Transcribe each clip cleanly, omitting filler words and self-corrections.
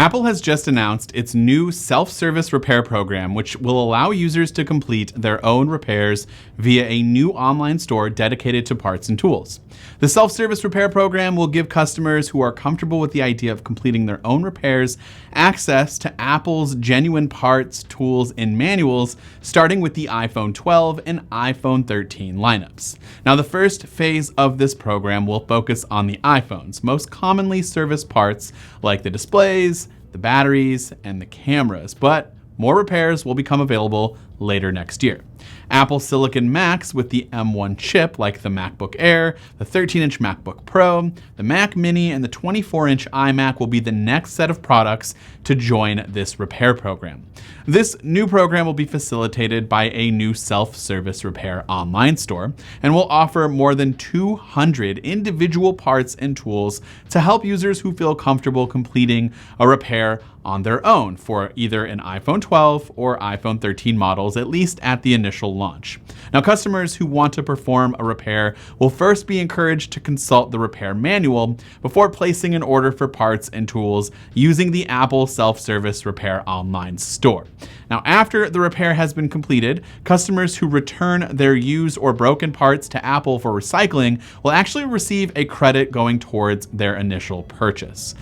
Apple has just announced its new self-service repair program, which will allow users to complete their own repairs via a new online store dedicated to parts and tools. The self-service repair program will give customers who are comfortable with the idea of completing their own repairs access to Apple's genuine parts, tools, and manuals, starting with the iPhone 12 and iPhone 13 lineups. Now, the first phase of this program will focus on the iPhones, most commonly serviced parts like the displays, the batteries, and the cameras, but more repairs will become available later next year. Apple Silicon Macs with the M1 chip, like the MacBook Air, the 13-inch MacBook Pro, the Mac Mini, and the 24-inch iMac will be the next set of products to join this repair program. This new program will be facilitated by a new self-service repair online store and will offer more than 200 individual parts and tools to help users who feel comfortable completing a repair on their own for either an iPhone 12 or iPhone 13 models, at least at the initial launch. Now, customers who want to perform a repair will first be encouraged to consult the repair manual before placing an order for parts and tools using the Apple Self-Service Repair online store. Now, after the repair has been completed, customers who return their used or broken parts to Apple for recycling will actually receive a credit going towards their initial purchase.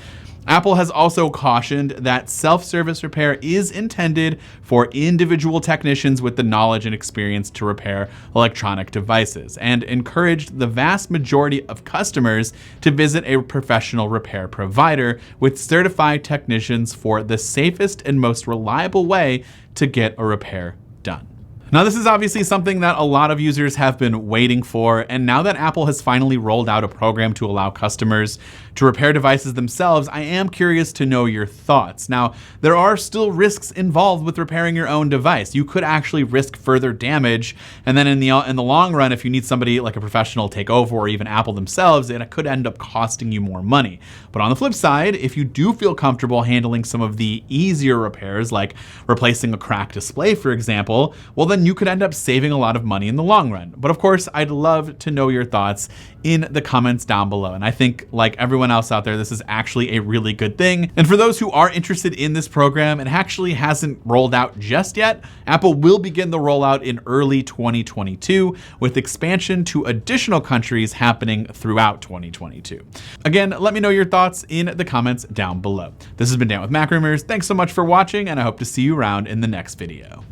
Apple has also cautioned that self-service repair is intended for individual technicians with the knowledge and experience to repair electronic devices, and encouraged the vast majority of customers to visit a professional repair provider with certified technicians for the safest and most reliable way to get a repair done. Now, this is obviously something that a lot of users have been waiting for, and now that Apple has finally rolled out a program to allow customers to repair devices themselves, I am curious to know your thoughts. Now, there are still risks involved with repairing your own device. You could actually risk further damage, and then in the long run, if you need somebody like a professional to take over, or even Apple themselves, it could end up costing you more money. But on the flip side, if you do feel comfortable handling some of the easier repairs, like replacing a cracked display, for example, well, then you could end up saving a lot of money in the long run. But of course, I'd love to know your thoughts in the comments down below. And I think, like everyone else out there, this is actually a really good thing. And for those who are interested in this program, it actually hasn't rolled out just yet. Apple will begin the rollout in early 2022, with expansion to additional countries happening throughout 2022. Again, let me know your thoughts in the comments down below. This has been Dan with MacRumors. Thanks so much for watching, and I hope to see you around in the next video.